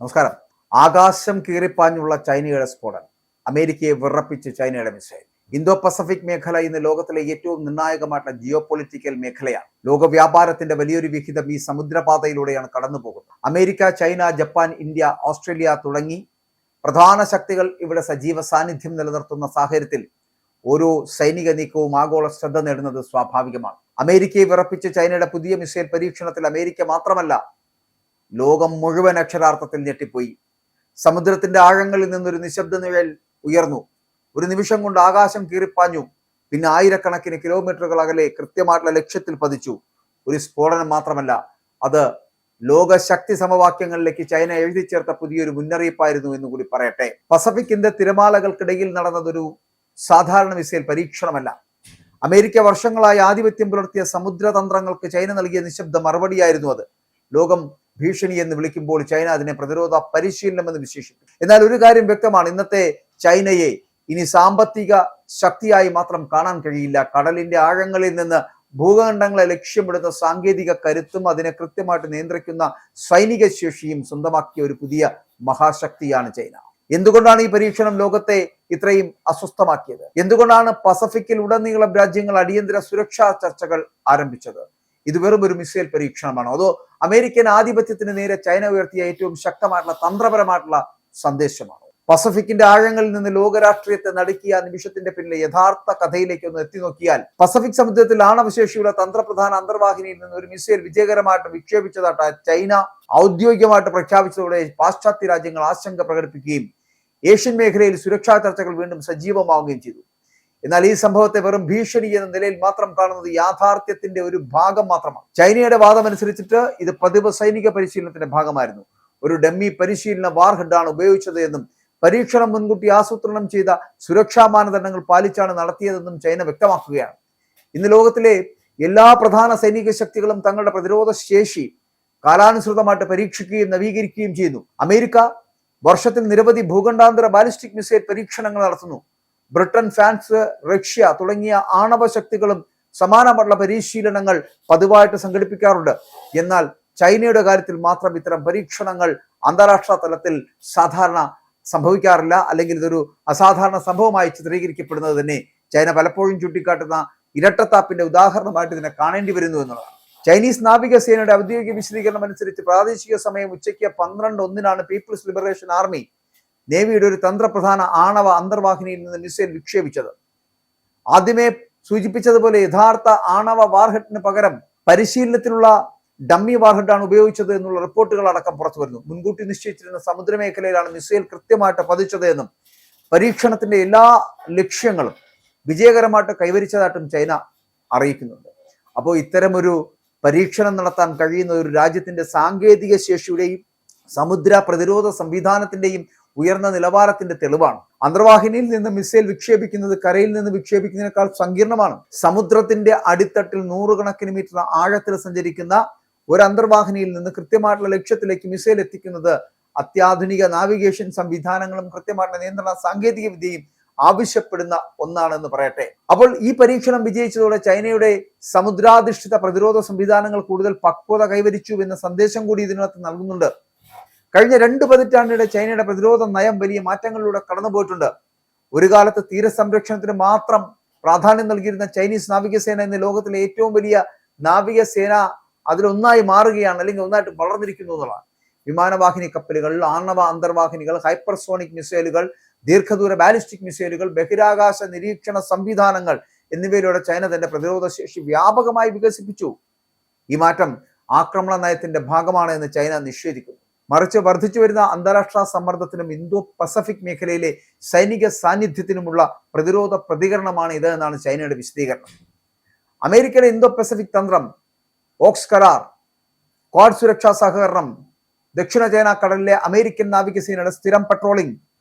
നമസ്കാരം. ആകാശം കീറിപ്പാഞ്ഞുള്ള ചൈനയുടെ സ്ഫോടനം അമേരിക്കയെ വിറപ്പിച്ച് ചൈനയുടെ മിസൈൽ. ഇന്തോ പസഫിക് മേഖല ഇന്ന് ലോകത്തിലെ ഏറ്റവും നിർണായകമായിട്ടുള്ള ജിയോ പൊളിറ്റിക്കൽ മേഖലയാണ്. ലോക വ്യാപാരത്തിന്റെ വലിയൊരു വിഹിതം ഈ സമുദ്രപാതയിലൂടെയാണ് കടന്നു പോകുന്നത്. America, China, Japan, India, Australia തുടങ്ങി പ്രധാന ശക്തികൾ ഇവിടെ സജീവ സാന്നിധ്യം നിലനിർത്തുന്ന സാഹചര്യത്തിൽ ഓരോ സൈനിക നീക്കവും ആഗോള ശ്രദ്ധ നേടുന്നത് സ്വാഭാവികമാണ്. അമേരിക്കയെ വിറപ്പിച്ച് ചൈനയുടെ പുതിയ മിസൈൽ പരീക്ഷണത്തിൽ അമേരിക്ക മാത്രമല്ല, ലോകം മുഴുവൻ അക്ഷരാർത്ഥത്തിൽ ഞെട്ടിപ്പോയി. സമുദ്രത്തിന്റെ ആഴങ്ങളിൽ നിന്നൊരു നിശബ്ദ നിഴൽ ഉയർന്നു. ഒരു നിമിഷം കൊണ്ട് ആകാശം കീറിപ്പാഞ്ഞു. പിന്നെ ആയിരക്കണക്കിന് കിലോമീറ്ററുകൾ അകലെ കൃത്യമായിട്ടുള്ള ലക്ഷ്യത്തിൽ പതിച്ചു. ഒരു സ്ഫോടനം മാത്രമല്ല, അത് ലോക ശക്തി സമവാക്യങ്ങളിലേക്ക് ചൈന എഴുതി ചേർത്ത പുതിയൊരു മുന്നറിയിപ്പായിരുന്നു എന്ന് കൂടി പറയട്ടെ. പസഫിക്കിന്റെ തിരമാലകൾക്കിടയിൽ നടന്നതൊരു സാധാരണ മിസൈൽ പരീക്ഷണമല്ല. അമേരിക്ക വർഷങ്ങളായി ആധിപത്യം പുലർത്തിയ സമുദ്രതന്ത്രങ്ങൾക്ക് ചൈന നൽകിയ നിശബ്ദ മറുപടിയായിരുന്നു അത്. ലോകം ഭീഷണി എന്ന് വിളിക്കുമ്പോൾ ചൈന അതിനെ പ്രതിരോധ പരിശീലനം എന്ന് വിശേഷിപ്പിക്കും. എന്നാൽ ഒരു കാര്യം വ്യക്തമാണ്, ഇന്നത്തെ ചൈനയെ ഇനി സാമ്പത്തിക ശക്തിയായി മാത്രം കാണാൻ കഴിയില്ല. കടലിന്റെ ആഴങ്ങളിൽ നിന്ന് ഭൂഖണ്ഡങ്ങളെ ലക്ഷ്യമിടുന്ന സാങ്കേതിക കരുത്തും അതിനെ കൃത്യമായിട്ട് നിയന്ത്രിക്കുന്ന സൈനിക ശേഷിയും സ്വന്തമാക്കിയ ഒരു പുതിയ മഹാശക്തിയാണ് ചൈന. എന്തുകൊണ്ടാണ് ഈ പരീക്ഷണം ലോകത്തെ ഇത്രയും അസ്വസ്ഥമാക്കിയത്? എന്തുകൊണ്ടാണ് പസഫിക്കിൽ ഉടനീളം രാജ്യങ്ങൾ അടിയന്തര സുരക്ഷാ ചർച്ചകൾ ആരംഭിച്ചത്? ഇത് വെറും ഒരു മിസൈൽ പരീക്ഷണമാണോ, അതോ അമേരിക്കൻ ആധിപത്യത്തിന് നേരെ ചൈന ഉയർത്തിയ ഏറ്റവും ശക്തമായിട്ടുള്ള തന്ത്രപരമായിട്ടുള്ള സന്ദേശമാണോ? പസഫിക്കിന്റെ ആഴങ്ങളിൽ നിന്ന് ലോകരാഷ്ട്രീയത്തെ നടുക്കിയ നിമിഷത്തിന്റെ പിന്നിലെ യഥാർത്ഥ കഥയിലേക്ക് ഒന്ന് എത്തി നോക്കിയാൽ, പസഫിക് സമുദ്രത്തിൽ ആണവശേഷിയുള്ള തന്ത്രപ്രധാന അന്തർവാഹിനിയിൽ നിന്ന് ഒരു മിസൈൽ വിജയകരമായിട്ട് വിക്ഷേപിച്ചതായിട്ട് ചൈന ഔദ്യോഗികമായിട്ട് പ്രഖ്യാപിച്ചതോടെ പാശ്ചാത്യ രാജ്യങ്ങൾ ആശങ്ക പ്രകടിപ്പിക്കുകയും ഏഷ്യൻ മേഖലയിൽ സുരക്ഷാ ചർച്ചകൾ വീണ്ടും സജീവമാവുകയും ചെയ്തു. എന്നാൽ ഈ സംഭവത്തെ വെറും ഭീഷണി എന്ന നിലയിൽ മാത്രം കാണുന്നത് യാഥാർത്ഥ്യത്തിന്റെ ഒരു ഭാഗം മാത്രമാണ്. ചൈനയുടെ വാദമനുസരിച്ചിട്ട് ഇത് പതിവ് സൈനിക പരിശീലനത്തിന്റെ ഭാഗമായിരുന്നു. ഒരു ഡമ്മി പരിശീലന വാർഹെഡാണ് ഉപയോഗിച്ചത് എന്നും പരീക്ഷണം മുൻകൂട്ടി ആസൂത്രണം ചെയ്ത സുരക്ഷാ മാനദണ്ഡങ്ങൾ പാലിച്ചാണ് നടത്തിയതെന്നും ചൈന വ്യക്തമാക്കുകയാണ്. ഇന്ന് ലോകത്തിലെ എല്ലാ പ്രധാന സൈനിക ശക്തികളും തങ്ങളുടെ പ്രതിരോധ ശേഷി കാലാനുസൃതമായിട്ട് പരീക്ഷിക്കുകയും നവീകരിക്കുകയും ചെയ്യുന്നു. അമേരിക്ക വർഷത്തിൽ നിരവധി ഭൂഖണ്ഡാന്തര ബാലിസ്റ്റിക് മിസൈൽ പരീക്ഷണങ്ങൾ നടത്തുന്നു. ബ്രിട്ടൻ, ഫ്രാൻസ്, റഷ്യ തുടങ്ങിയ ആണവ ശക്തികളും സമാനമായിട്ടുള്ള പരിശീലനങ്ങൾ പതിവായിട്ട് സംഘടിപ്പിക്കാറുണ്ട്. എന്നാൽ ചൈനയുടെ കാര്യത്തിൽ മാത്രം ഇത്തരം പരീക്ഷണങ്ങൾ അന്താരാഷ്ട്ര തലത്തിൽ സാധാരണ സംഭവിക്കാറില്ല, അല്ലെങ്കിൽ ഇതൊരു അസാധാരണ സംഭവമായി ചിത്രീകരിക്കപ്പെടുന്നത് തന്നെ ചൈന പലപ്പോഴും ചൂണ്ടിക്കാട്ടുന്ന ഇരട്ടത്താപ്പിന്റെ ഉദാഹരണമായിട്ട് ഇതിനെ കാണേണ്ടി വരുന്നു എന്നുള്ളതാണ്. ചൈനീസ് നാവികസേനയുടെ ഔദ്യോഗിക വിശദീകരണം അനുസരിച്ച് പ്രാദേശിക സമയം ഉച്ചയ്ക്ക് 12:01 പീപ്പിൾസ് ലിബറേഷൻ ആർമി നേവിയുടെ ഒരു തന്ത്രപ്രധാന ആണവ അന്തർവാഹിനിയിൽ നിന്ന് മിസൈൽ വിക്ഷേപിച്ചത്. ആദ്യമേ സൂചിപ്പിച്ചതുപോലെ യഥാർത്ഥ ആണവ വാർഹെഡിന് പകരം പരിശീലനത്തിനുള്ള ഡമ്മി വാർഹെഡാണ് ഉപയോഗിച്ചത് എന്നുള്ള റിപ്പോർട്ടുകൾ അടക്കം പുറത്തു വരുന്നു. മുൻകൂട്ടി നിശ്ചയിച്ചിരുന്ന സമുദ്രമേഖലയിലാണ് മിസൈൽ കൃത്യമായിട്ട് പതിച്ചത് എന്നും പരീക്ഷണത്തിന്റെ എല്ലാ ലക്ഷ്യങ്ങളും വിജയകരമായിട്ട് കൈവരിച്ചതായിട്ടും ചൈന അറിയിക്കുന്നുണ്ട്. അപ്പോൾ ഇത്തരമൊരു പരീക്ഷണം നടത്താൻ കഴിയുന്ന ഒരു രാജ്യത്തിന്റെ സാങ്കേതിക ശേഷിയുടെയും സമുദ്ര പ്രതിരോധ സംവിധാനത്തിന്റെയും ഉയർന്ന നിലവാരത്തിന്റെ തെളിവാണ്. അന്തർവാഹിനിയിൽ നിന്ന് മിസൈൽ വിക്ഷേപിക്കുന്നത് കരയിൽ നിന്ന് വിക്ഷേപിക്കുന്നതിനേക്കാൾ സങ്കീർണമാണ്. സമുദ്രത്തിന്റെ അടിത്തട്ടിൽ 100 കണക്കിന് മീറ്റർ ആഴത്തിൽ സഞ്ചരിക്കുന്ന ഒരു അന്തർവാഹിനിയിൽ നിന്ന് കൃത്യമായിട്ടുള്ള ലക്ഷ്യത്തിലേക്ക് മിസൈൽ എത്തിക്കുന്നത് അത്യാധുനിക നാവിഗേഷൻ സംവിധാനങ്ങളും കൃത്യമായിട്ടുള്ള നിയന്ത്രണ സാങ്കേതിക വിദ്യയും ആവശ്യപ്പെടുന്ന ഒന്നാണെന്ന് പറയട്ടെ. അപ്പോൾ ഈ പരീക്ഷണം വിജയിച്ചതോടെ ചൈനയുടെ സമുദ്രാധിഷ്ഠിത പ്രതിരോധ സംവിധാനങ്ങൾ കൂടുതൽ പക്വത കൈവരിച്ചു എന്ന സന്ദേശം കൂടി ഇതിനകത്ത് നൽകുന്നുണ്ട്. കഴിഞ്ഞ 2 പതിറ്റാണ്ടിനിടെ ചൈനയുടെ പ്രതിരോധ നയം വലിയ മാറ്റങ്ങളിലൂടെ കടന്നുപോയിട്ടുണ്ട്. ഒരു കാലത്ത് തീരസംരക്ഷണത്തിന് മാത്രം പ്രാധാന്യം നൽകിയിരുന്ന ചൈനീസ് നാവികസേന ഇന്ന് ലോകത്തിലെ ഏറ്റവും വലിയ നാവികസേന അതിലൊന്നായി മാറുകയാണ്, അല്ലെങ്കിൽ ഒന്നായിട്ട് വളർന്നിരിക്കുന്നു എന്നുള്ളതാണ്. വിമാനവാഹിനി കപ്പലുകൾ, ആണവ അന്തർവാഹിനികൾ, ഹൈപ്പർസോണിക് മിസൈലുകൾ, ദീർഘദൂര ബാലിസ്റ്റിക് മിസൈലുകൾ, ബഹിരാകാശ നിരീക്ഷണ സംവിധാനങ്ങൾ എന്നിവയിലൂടെ ചൈന തന്റെ പ്രതിരോധ ശേഷി വ്യാപകമായി വികസിപ്പിച്ചു. ഈ മാറ്റം ആക്രമണ നയത്തിന്റെ ഭാഗമാണ് എന്ന് ചൈന നിഷേധിക്കുന്നു. മറിച്ച് വർദ്ധിച്ചു വരുന്ന അന്താരാഷ്ട്ര സമ്മർദ്ദത്തിനും ഇന്തോ പസഫിക് മേഖലയിലെ സൈനിക സാന്നിധ്യത്തിനുമുള്ള പ്രതിരോധ പ്രതികരണമാണ് ഇത് എന്നാണ് ചൈനയുടെ വിശദീകരണം. അമേരിക്കയുടെ ഇന്തോ പസഫിക് തന്ത്രം, ഓക്സ് കരാർ, ക്വാഡ് സുരക്ഷാ സഹകരണം, ദക്ഷിണ ചൈന കടലിലെ അമേരിക്കൻ നാവികസേനയുടെ സ്ഥിരം പട്രോളിംഗ്,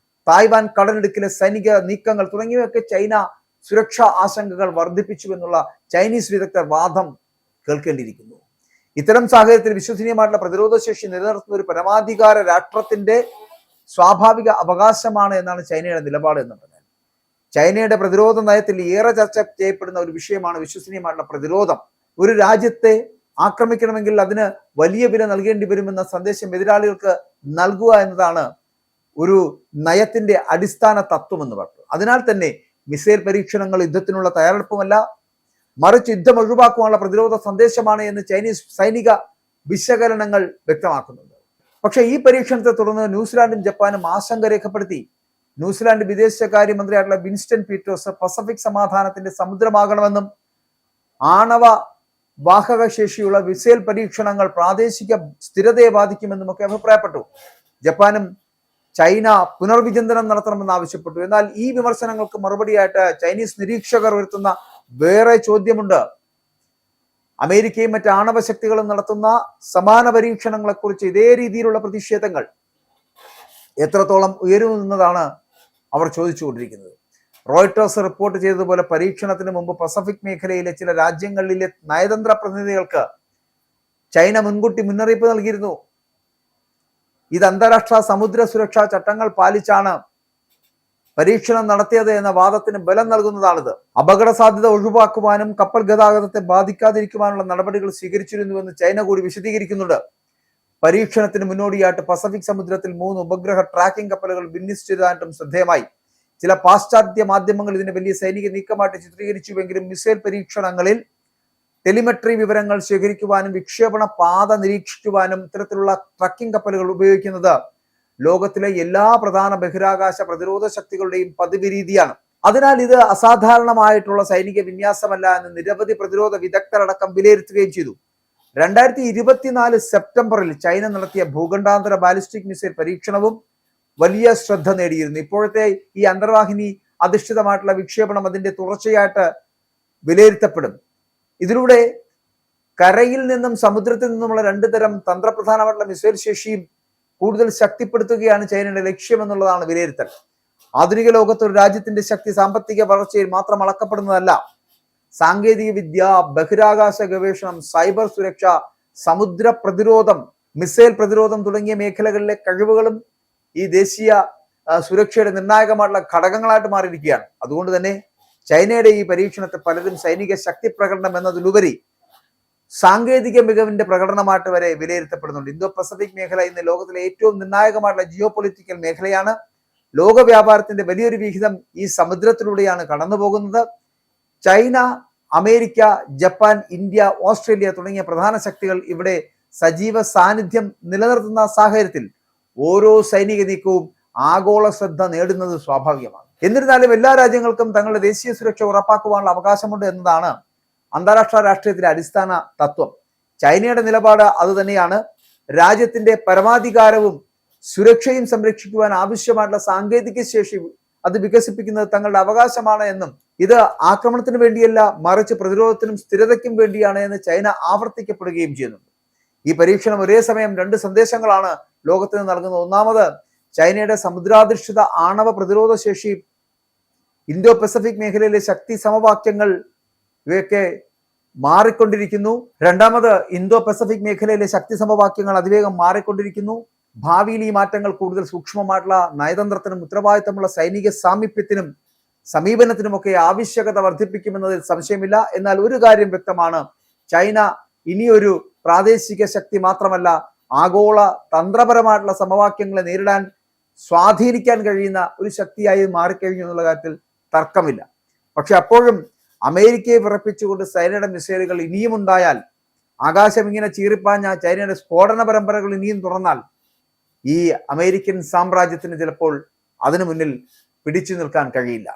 തായ്വാൻ കടലിടുക്കിലെ സൈനിക നീക്കങ്ങൾ തുടങ്ങിയവയൊക്കെ ചൈന സുരക്ഷാ ആശങ്കകൾ വർദ്ധിപ്പിച്ചു എന്നുള്ള ചൈനീസ് വിദഗ്ധർ വാദം കേൾക്കേണ്ടിയിരിക്കുന്നു. ഇത്തരം സാഹചര്യത്തിൽ വിശ്വസനീയമായിട്ടുള്ള പ്രതിരോധ ശേഷി നിലനിർത്തുന്ന ഒരു പരമാധികാര രാഷ്ട്രത്തിന്റെ സ്വാഭാവിക അവകാശമാണ് എന്നാണ് ചൈനയുടെ നിലപാട് എന്ന് പറഞ്ഞാൽ. ചൈനയുടെ പ്രതിരോധ നയത്തിൽ ഏറെ ചർച്ച ചെയ്യപ്പെടുന്ന ഒരു വിഷയമാണ് വിശ്വസനീയമായിട്ടുള്ള പ്രതിരോധം. ഒരു രാജ്യത്തെ ആക്രമിക്കണമെങ്കിൽ അതിന് വലിയ വില നൽകേണ്ടി വരുമെന്ന സന്ദേശം എതിരാളികൾക്ക് നൽകുക എന്നതാണ് ഒരു നയത്തിന്റെ അടിസ്ഥാന തത്വം എന്ന് പറഞ്ഞു. അതിനാൽ തന്നെ മിസൈൽ പരീക്ഷണങ്ങൾ യുദ്ധത്തിനുള്ള തയ്യാറെടുപ്പുമല്ല, മറിച്ച് യുദ്ധം ഒഴിവാക്കുവാനുള്ള പ്രതിരോധ സന്ദേശമാണ് എന്ന് ചൈനീസ് സൈനിക വിശകലനങ്ങൾ വ്യക്തമാക്കുന്നുണ്ട്. പക്ഷേ ഈ പരീക്ഷണത്തെ തുടർന്ന് ന്യൂസിലാൻഡും ജപ്പാനും ആശങ്ക രേഖപ്പെടുത്തി. ന്യൂസിലാൻഡ് വിദേശകാര്യമന്ത്രിയായിട്ടുള്ള വിൻസ്റ്റൺ പീറ്റേഴ്സ് പസഫിക് സമാധാനത്തിന്റെ സമുദ്രമാകണമെന്നും ആണവ വാഹക ശേഷിയുള്ള മിസൈൽ പരീക്ഷണങ്ങൾ പ്രാദേശിക സ്ഥിരതയെ ബാധിക്കുമെന്നും ഒക്കെ അഭിപ്രായപ്പെട്ടു. ജപ്പാനും ചൈന പുനർവിചിന്തനം നടത്തണമെന്ന് ആവശ്യപ്പെട്ടു. എന്നാൽ ഈ വിമർശനങ്ങൾക്ക് മറുപടിയായിട്ട് ചൈനീസ് നിരീക്ഷകർ ഉയർത്തുന്ന വേറെ ചോദ്യമുണ്ട്. അമേരിക്കയും മറ്റ് ആണവ ശക്തികളും നടത്തുന്ന സമാന പരീക്ഷണങ്ങളെക്കുറിച്ച് ഇതേ രീതിയിലുള്ള പ്രതിഷേധങ്ങൾ എത്രത്തോളം ഉയരുമെന്നതാണ് അവർ ചോദിച്ചുകൊണ്ടിരിക്കുന്നത്. റോയിട്ടേഴ്സ് റിപ്പോർട്ട് ചെയ്തതുപോലെ പരീക്ഷണത്തിന് മുമ്പ് പസഫിക് മേഖലയിലെ ചില രാജ്യങ്ങളിലെ നയതന്ത്ര പ്രതിനിധികൾക്ക് ചൈന മുൻകൂട്ടി മുന്നറിയിപ്പ് നൽകിയിരുന്നു. ഇത് അന്താരാഷ്ട്ര സമുദ്ര സുരക്ഷാ ചട്ടങ്ങൾ പാലിച്ചാണ് പരീക്ഷണം നടത്തിയത് എന്ന വാദത്തിന് ബലം നൽകുന്നതാണിത്. അപകട സാധ്യത ഒഴിവാക്കുവാനും കപ്പൽ ഗതാഗതത്തെ ബാധിക്കാതിരിക്കുവാനുള്ള നടപടികൾ സ്വീകരിച്ചിരുന്നുവെന്ന് ചൈന കൂടി വിശദീകരിക്കുന്നുണ്ട്. പരീക്ഷണത്തിന് മുന്നോടിയായിട്ട് പസഫിക് സമുദ്രത്തിൽ 3 ഉപഗ്രഹ ട്രാക്കിംഗ് കപ്പലുകൾ വിന്യസിച്ചതായിട്ടും ശ്രദ്ധേയമായി. ചില പാശ്ചാത്യ മാധ്യമങ്ങൾ ഇതിനെ വലിയ സൈനിക നീക്കമായിട്ട് ചിത്രീകരിച്ചുവെങ്കിലും മിസൈൽ പരീക്ഷണങ്ങളിൽ ടെലിമെട്രി വിവരങ്ങൾ ശേഖരിക്കുവാനും വിക്ഷേപണ പാത നിരീക്ഷിക്കുവാനും ഇത്തരത്തിലുള്ള ട്രക്കിംഗ് കപ്പലുകൾ ഉപയോഗിക്കുന്നത് ലോകത്തിലെ എല്ലാ പ്രധാന ബഹിരാകാശ പ്രതിരോധ ശക്തികളുടെയും പതിവ് രീതിയാണ്. അതിനാൽ ഇത് അസാധാരണമായിട്ടുള്ള സൈനിക വിന്യാസമല്ല എന്ന് നിരവധി പ്രതിരോധ വിദഗ്ധരടക്കം വിലയിരുത്തുകയും ചെയ്തു. 2024 സെപ്റ്റംബറിൽ ചൈന നടത്തിയ ഭൂഖണ്ഡാന്തര ബാലിസ്റ്റിക് മിസൈൽ പരീക്ഷണവും വലിയ ശ്രദ്ധ നേടിയിരുന്നു. ഇപ്പോഴത്തെ ഈ അന്തർവാഹിനി അധിഷ്ഠിതമായിട്ടുള്ള വിക്ഷേപണം അതിന്റെ തുടർച്ചയായിട്ട് വിലയിരുത്തപ്പെടും. ഇതിലൂടെ കരയിൽ നിന്നും സമുദ്രത്തിൽ നിന്നുമുള്ള 2 തരം തന്ത്രപ്രധാനമായിട്ടുള്ള മിസൈൽ ശേഷിയും കൂടുതൽ ശക്തിപ്പെടുത്തുകയാണ് ചൈനയുടെ ലക്ഷ്യമെന്നുള്ളതാണ് വിലയിരുത്തൽ. ആധുനിക ലോകത്ത് ഒരു രാജ്യത്തിന്റെ ശക്തി സാമ്പത്തിക വളർച്ചയിൽ മാത്രം അളക്കപ്പെടുന്നതല്ല. സാങ്കേതിക വിദ്യ, ബഹിരാകാശ ഗവേഷണം, സൈബർ സുരക്ഷ, സമുദ്ര പ്രതിരോധം, മിസൈൽ പ്രതിരോധം തുടങ്ങിയ മേഖലകളിലെ കഴിവുകളും ഈ ദേശീയ സുരക്ഷയുടെ നിർണായകമായിട്ടുള്ള ഘടകങ്ങളായിട്ട് മാറിയിരിക്കുകയാണ്. അതുകൊണ്ട് തന്നെ ചൈനയുടെ ഈ പരീക്ഷണത്തെ പലരും സൈനിക ശക്തി പ്രകടനം എന്നതിലുപരി സാങ്കേതിക മികവിന്റെ പ്രകടനമായിട്ട് വരെ വിലയിരുത്തപ്പെടുന്നുണ്ട്. ഇന്തോ പസഫിക് മേഖല ഇന്ന് ലോകത്തിലെ ഏറ്റവും നിർണായകമായിട്ടുള്ള ജിയോ പൊളിറ്റിക്കൽ മേഖലയാണ്. ലോക വ്യാപാരത്തിന്റെ വലിയൊരു വിഹിതം ഈ സമുദ്രത്തിലൂടെയാണ് കടന്നു പോകുന്നത്. China, America, Japan, India, Australia തുടങ്ങിയ പ്രധാന ശക്തികൾ ഇവിടെ സജീവ സാന്നിധ്യം നിലനിർത്തുന്ന സാഹചര്യത്തിൽ ഓരോ സൈനിക നീക്കവും ആഗോള ശ്രദ്ധ നേടുന്നത് സ്വാഭാവികമാണ്. എന്നിരുന്നാലും എല്ലാ രാജ്യങ്ങൾക്കും തങ്ങളുടെ ദേശീയ സുരക്ഷ ഉറപ്പാക്കുവാനുള്ള അവകാശമുണ്ട് എന്നതാണ് അന്താരാഷ്ട്ര രാഷ്ട്രീയത്തിലെ അടിസ്ഥാന തത്വം. ചൈനയുടെ നിലപാട് അതുതന്നെയാണ്. രാജ്യത്തിന്റെ പരമാധികാരവും സുരക്ഷയും സംരക്ഷിക്കുവാൻ ആവശ്യമായിട്ടുള്ള സാങ്കേതിക ശേഷി അത് വികസിപ്പിക്കുന്നത് തങ്ങളുടെ അവകാശമാണ് എന്നും ഇത് ആക്രമണത്തിന് വേണ്ടിയല്ല മറിച്ച് പ്രതിരോധത്തിനും സ്ഥിരതയ്ക്കും വേണ്ടിയാണ് എന്ന് ചൈന ആവർത്തിക്കപ്പെടുകയും ചെയ്യുന്നുണ്ട്. ഈ പരീക്ഷണം ഒരേ സമയം 2 സന്ദേശങ്ങളാണ് ലോകത്തിന് നൽകുന്നത്. ഒന്നാമത്, ചൈനയുടെ സമുദ്രാധിഷ്ഠിത ആണവ പ്രതിരോധ ശേഷി ഇന്തോ പസഫിക് മേഖലയിലെ ശക്തി സമവാക്യങ്ങൾ ഇവയൊക്കെ മാറിക്കൊണ്ടിരിക്കുന്നു. രണ്ടാമത്, ഇന്തോ പസഫിക് മേഖലയിലെ ശക്തി സമവാക്യങ്ങൾ അതിവേഗം മാറിക്കൊണ്ടിരിക്കുന്നു. ഭാവിയിൽ ഈ മാറ്റങ്ങൾ കൂടുതൽ സൂക്ഷ്മമായിട്ടുള്ള നയതന്ത്രത്തിനും ഉത്തരവാദിത്തമുള്ള സൈനിക സാമീപ്യത്തിനും സമീപനത്തിനുമൊക്കെ ആവശ്യകത വർദ്ധിപ്പിക്കുമെന്നതിൽ സംശയമില്ല. എന്നാൽ ഒരു കാര്യം വ്യക്തമാണ്, ചൈന ഇനിയൊരു പ്രാദേശിക ശക്തി മാത്രമല്ല, ആഗോള തന്ത്രപരമായിട്ടുള്ള സമവാക്യങ്ങളെ നേരിടാൻ സ്വാധീനിക്കാൻ കഴിയുന്ന ഒരു ശക്തിയായി മാറിക്കഴിഞ്ഞു എന്നുള്ള കാര്യത്തിൽ തർക്കമില്ല. പക്ഷെ അപ്പോഴും അമേരിക്കയെ വിറപ്പിച്ചുകൊണ്ട് ചൈനയുടെ മിസൈലുകൾ ഇനിയും ഉണ്ടായാൽ, ആകാശം ഇങ്ങനെ ചീറിപ്പാഞ്ഞ ചൈനയുടെ സ്ഫോടന പരമ്പരകൾ ഇനിയും തുറന്നാൽ ഈ അമേരിക്കൻ സാമ്രാജ്യത്തിന് ചിലപ്പോൾ അതിനു മുന്നിൽ പിടിച്ചു നിൽക്കാൻ കഴിയില്ല.